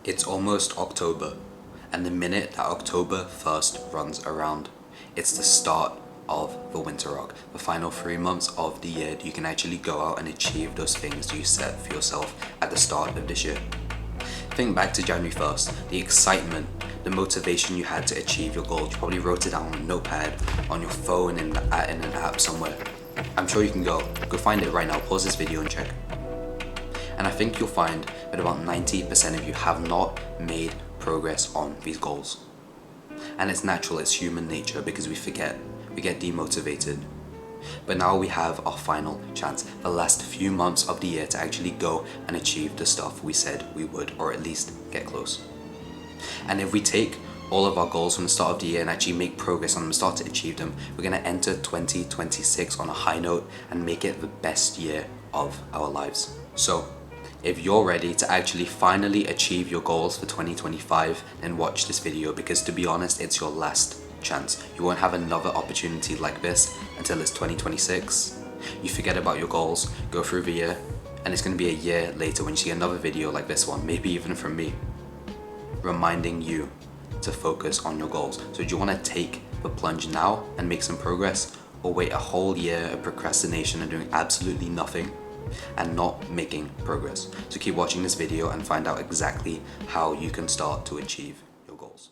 It's almost October, and the minute that October 1st runs around, it's the start of the winter rock, the final 3 months of the year that you can actually go out and achieve those things you set for yourself at the start of this year. Think back to January 1st, the excitement, the motivation you had to achieve your goals. You probably wrote it down on a notepad, on your phone, in an app somewhere. I'm sure you can go find it right now, pause this video and check. And I think you'll find that about 90% of you have not made progress on these goals. And it's natural, it's human nature, because we forget, we get demotivated. But now we have our final chance, the last few months of the year, to actually go and achieve the stuff we said we would, or at least get close. And if we take all of our goals from the start of the year and actually make progress on them, start to achieve them, we're going to enter 2026 on a high note and make it the best year of our lives. So if you're ready to actually finally achieve your goals for 2025, then watch this video, because to be honest, it's your last chance. You won't have another opportunity like this until it's 2026. You forget about your goals, go through the year, and it's going to be a year later when you see another video like this one, maybe even from me, reminding you to focus on your goals. So do you want to take the plunge now and make some progress, or wait a whole year of procrastination and doing absolutely nothing and not making progress? So keep watching this video and find out exactly how you can start to achieve your goals.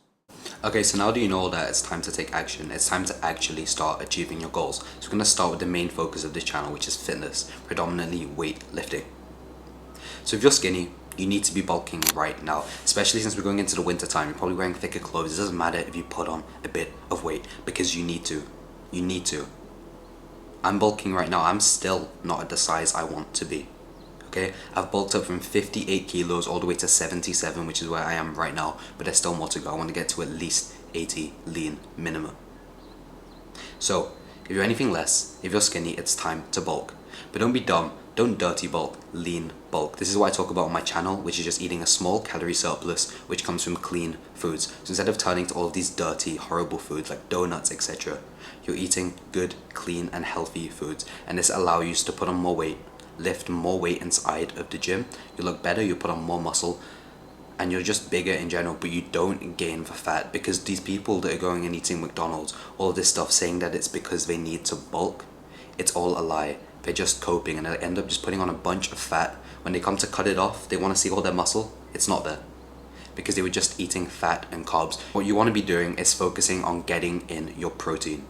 Okay, so now that you know that it's time to take action, it's time to actually start achieving your goals. So we're going to start with the main focus of this channel, which is fitness, predominantly weightlifting. So if you're skinny, you need to be bulking right now, especially since we're going into the winter time. You're probably wearing thicker clothes. It doesn't matter if you put on a bit of weight, because you need to. You need to. I'm bulking right now. I'm still not at the size I want to be. Okay, I've bulked up from 58 kilos all the way to 77, which is where I am right now, but there's still more to go. I want to get to at least 80 lean minimum. So if you're anything less, if you're skinny, it's time to bulk. But don't be dumb. Don't dirty bulk, lean bulk. This is what I talk about on my channel, which is just eating a small calorie surplus, which comes from clean foods. So instead of turning to all of these dirty, horrible foods like donuts, etc., you're eating good, clean, and healthy foods. And this allows you to put on more weight, lift more weight inside of the gym. You look better, you put on more muscle, and you're just bigger in general, but you don't gain the fat. Because these people that are going and eating McDonald's, all of this stuff, saying that it's because they need to bulk, it's all a lie. They're just coping, and they end up just putting on a bunch of fat. When they come to cut it off, they want to see all their muscle. It's not there, because they were just eating fat and carbs. What you want to be doing is focusing on getting in your protein.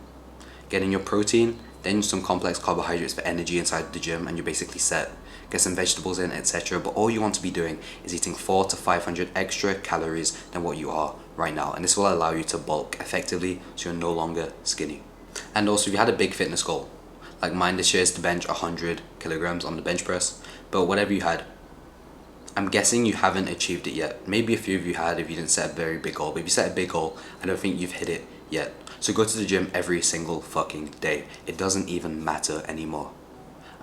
Getting your protein, then some complex carbohydrates for energy inside the gym, and you're basically set. Get some vegetables in, etc. But all you want to be doing is eating 400 to 500 extra calories than what you are right now. And this will allow you to bulk effectively, so you're no longer skinny. And also, if you had a big fitness goal, like mine this year is to bench 100 kilograms on the bench press, but whatever you had, I'm guessing you haven't achieved it yet. Maybe a few of you had if you didn't set a very big goal, but if you set a big goal, I don't think you've hit it yet. So go to the gym every single fucking day. It doesn't even matter anymore.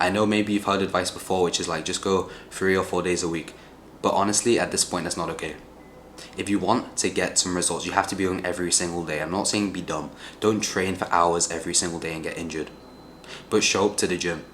I know maybe you've heard advice before, which is like just go 3 or 4 days a week, but honestly at this point that's not okay. If you want to get some results, you have to be going every single day. I'm not saying be dumb. Don't train for hours every single day and get injured. But show up to the gym,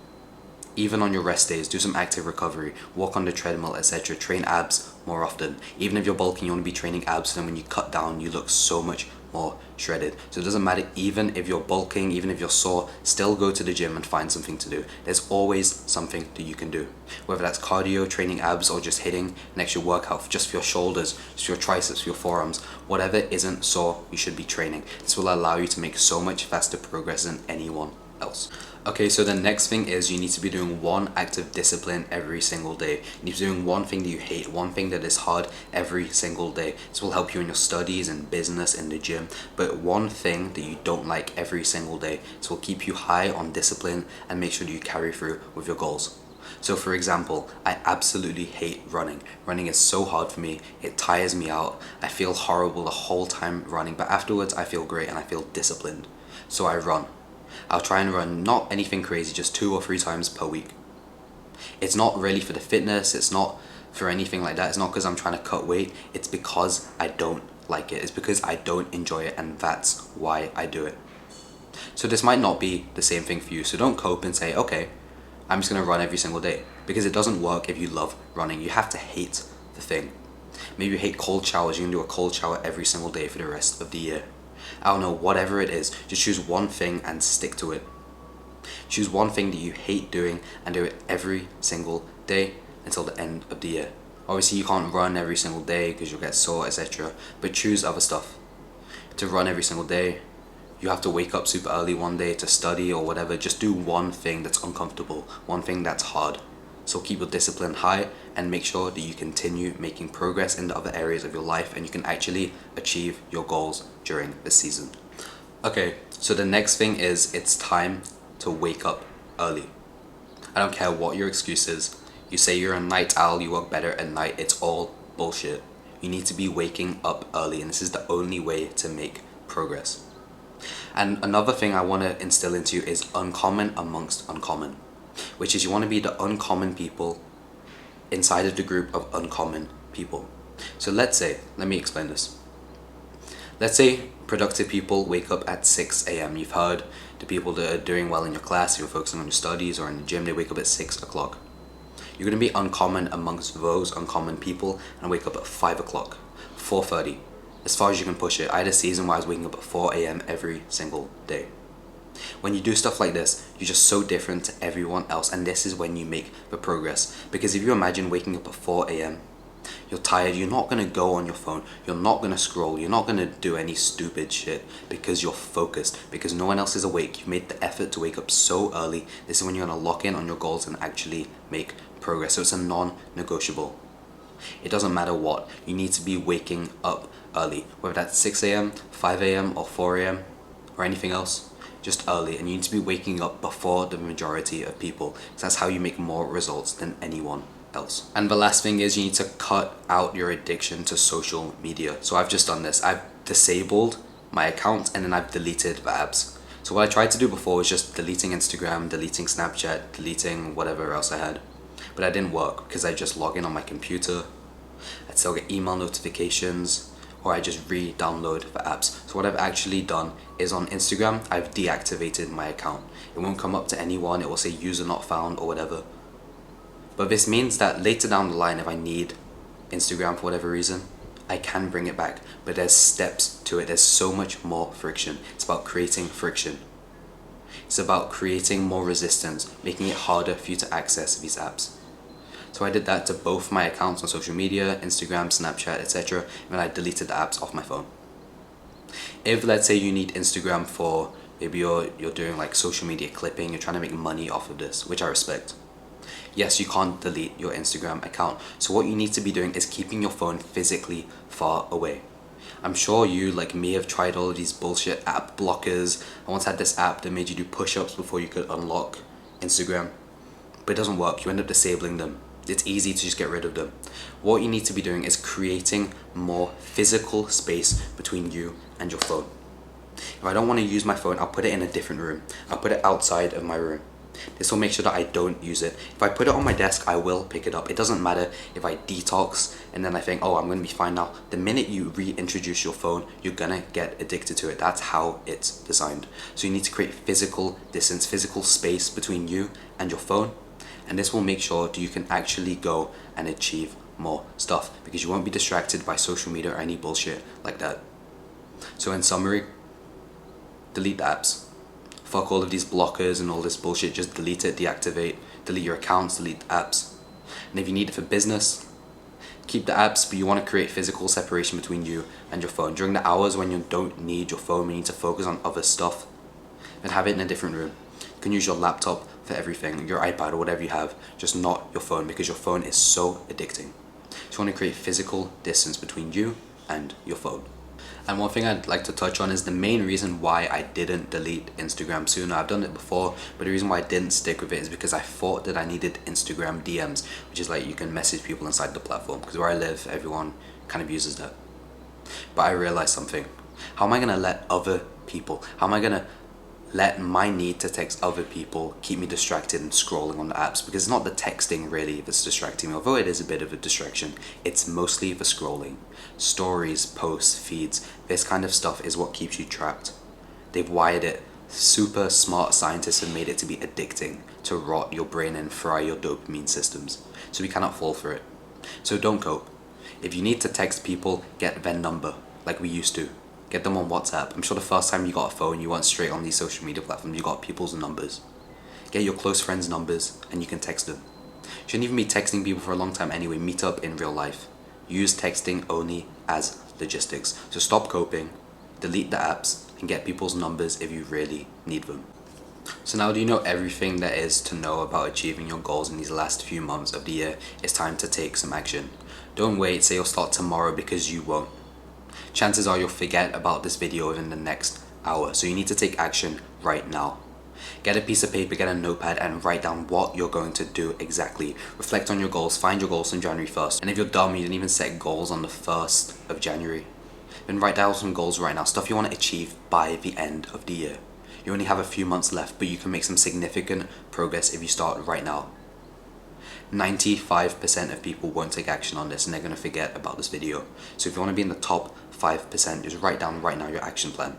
even on your rest days. Do some active recovery, walk on the treadmill, etc. Train abs more often. Even if you're bulking, you want to be training abs, so then when you cut down, you look so much more shredded. So it doesn't matter, even if you're bulking, even if you're sore, still go to the gym and find something to do. There's always something that you can do, whether that's cardio, training abs, or just hitting an extra workout just for your shoulders, just for your triceps, for your forearms. Whatever isn't sore, you should be training. This will allow you to make so much faster progress than anyone else. Okay, so the next thing is you need to be doing one active discipline every single day. You need to be doing one thing that you hate, one thing that is hard every single day. This will help you in your studies and business, in the gym, but one thing that you don't like every single day. This will keep you high on discipline and make sure that you carry through with your goals. So for example, I absolutely hate running. Running is so hard for me, it tires me out. I feel horrible the whole time running, but afterwards I feel great and I feel disciplined. So I run. I'll try and run not anything crazy, just 2 or 3 times per week. It's not really for the fitness, it's not for anything like that. It's not because I'm trying to cut weight, it's because I don't like it. It's because I don't enjoy it, and that's why I do it. So this might not be the same thing for you, so don't cope and say, okay, I'm just gonna run every single day, because it doesn't work if you love running. You have to hate the thing. Maybe you hate cold showers, you can do a cold shower every single day for the rest of the year. I don't know, whatever it is, just choose one thing and stick to it. Choose one thing that you hate doing and do it every single day until the end of the year. Obviously you can't run every single day because you'll get sore, etc. But choose other stuff. To run every single day, you have to wake up super early one day to study or whatever. Just do one thing that's uncomfortable, one thing that's hard. So keep your discipline high and make sure that you continue making progress in the other areas of your life and you can actually achieve your goals during the season. Okay, so the next thing is it's time to wake up early. I don't care what your excuse is. You say you're a night owl, you work better at night, it's all bullshit. You need to be waking up early and this is the only way to make progress. And another thing I want to instill into you is uncommon amongst uncommon, which is you want to be the uncommon people inside of the group of uncommon people. So let me explain this. Let's say productive people wake up at 6 a.m. You've heard the people that are doing well in your class, you're focusing on your studies or in the gym, they wake up at 6 o'clock. You're going to be uncommon amongst those uncommon people and wake up at 5 o'clock, 4:30. As far as you can push it. I had a season where I was waking up at 4 a.m. every single day. When you do stuff like this, you're just so different to everyone else and this is when you make the progress. Because if you imagine waking up at 4 a.m., you're tired, you're not going to go on your phone, you're not going to scroll, you're not going to do any stupid shit because you're focused, because no one else is awake. You've made the effort to wake up so early. This is when you're going to lock in on your goals and actually make progress. So it's a non-negotiable. It doesn't matter what, you need to be waking up early, whether that's 6 a.m., 5 a.m. or 4 a.m. or anything else, just early. And you need to be waking up before the majority of people, because that's how you make more results than anyone else. And the last thing is you need to cut out your addiction to social media. So I've just done this. I've disabled my account and then I've deleted the apps. So what I tried to do before was just deleting Instagram, deleting Snapchat, deleting whatever else I had. But that didn't work because I just log in on my computer, I'd still get email notifications, or I just re-download the apps. So what I've actually done is on Instagram, I've deactivated my account. It won't come up to anyone, it will say user not found or whatever. But this means that later down the line, if I need Instagram for whatever reason, I can bring it back. But there's steps to it, there's so much more friction. It's about creating friction. It's about creating more resistance, making it harder for you to access these apps. So I did that to both my accounts on social media, Instagram, Snapchat, etc. And I deleted the apps off my phone. If let's say you need Instagram for maybe you're doing like social media clipping, you're trying to make money off of this, which I respect. Yes, you can't delete your Instagram account. So what you need to be doing is keeping your phone physically far away. I'm sure you, like me, have tried all of these bullshit app blockers. I once had this app that made you do push-ups before you could unlock Instagram. But it doesn't work, you end up disabling them. It's easy to just get rid of them. What you need to be doing is creating more physical space between you and your phone. If I don't want to use my phone, I'll put it in a different room. I'll put it outside of my room. This will make sure that I don't use it. If I put it on my desk, I will pick it up. It doesn't matter if I detox and then I think, oh, I'm going to be fine now. The minute you reintroduce your phone, you're going to get addicted to it. That's how it's designed. So you need to create physical distance, physical space between you and your phone. And this will make sure that you can actually go and achieve more stuff because you won't be distracted by social media or any bullshit like that. So in summary, delete the apps. Fuck all of these blockers and all this bullshit. Just delete it, deactivate, delete your accounts, delete the apps. And if you need it for business, keep the apps, but you want to create physical separation between you and your phone. During the hours when you don't need your phone, you need to focus on other stuff, and have it in a different room. You can use your laptop for everything, your iPad or whatever you have, just not your phone because your phone is so addicting. So you want to create physical distance between you and your phone. And one thing I'd like to touch on is the main reason why I didn't delete Instagram sooner. I've done it before, but the reason why I didn't stick with it is because I thought that I needed Instagram DMs, which is like you can message people inside the platform, because where I live, everyone kind of uses that. But I realized something. How am I going to let other people, how am I going to let my need to text other people keep me distracted and scrolling on the apps? Because it's not the texting really that's distracting me, although it is a bit of a distraction. It's mostly the scrolling. Stories, posts, feeds, this kind of stuff is what keeps you trapped. They've wired it. Super smart scientists have made it to be addicting, to rot your brain and fry your dopamine systems. So we cannot fall for it. So don't cope. If you need to text people, get their number like we used to. Get them on WhatsApp. I'm sure the first time you got a phone, you weren't straight on these social media platforms, you got people's numbers. Get your close friends' numbers and you can text them. You shouldn't even be texting people for a long time anyway. Meet up in real life. Use texting only as logistics. So stop coping, delete the apps, and get people's numbers if you really need them. So now do you know everything there is to know about achieving your goals in these last few months of the year? It's time to take some action. Don't wait, say you'll start tomorrow, because you won't. Chances are you'll forget about this video within the next hour, so you need to take action right now. Get a piece of paper, get a notepad, and write down what you're going to do exactly. Reflect on your goals, find your goals on January 1st. And if you're dumb, you didn't even set goals on the 1st of January, then write down some goals right now, stuff you want to achieve by the end of the year. You only have a few months left, but you can make some significant progress if you start right now. 95% of people won't take action on this and they're going to forget about this video. So if you want to be in the top 5%, just write down right now your action plan.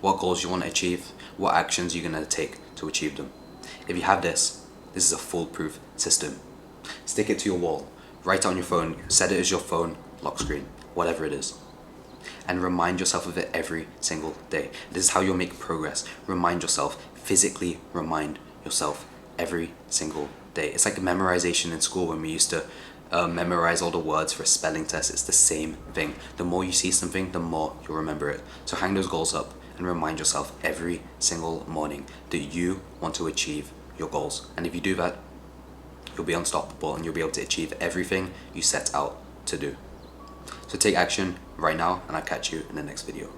What goals you want to achieve, what actions you're going to take to achieve them. If you have this is a foolproof system. Stick it to your wall, write it on your phone, set it as your phone lock screen, whatever it is. And remind yourself of it every single day. This is how you'll make progress. Remind yourself, physically remind yourself every single day. It's like memorization in school when we used to memorize all the words for a spelling test. It's the same thing. The more you see something, the more you'll remember it. So hang those goals up and remind yourself every single morning that you want to achieve your goals. And if you do that, you'll be unstoppable and you'll be able to achieve everything you set out to do. So take action right now, and I'll catch you in the next video.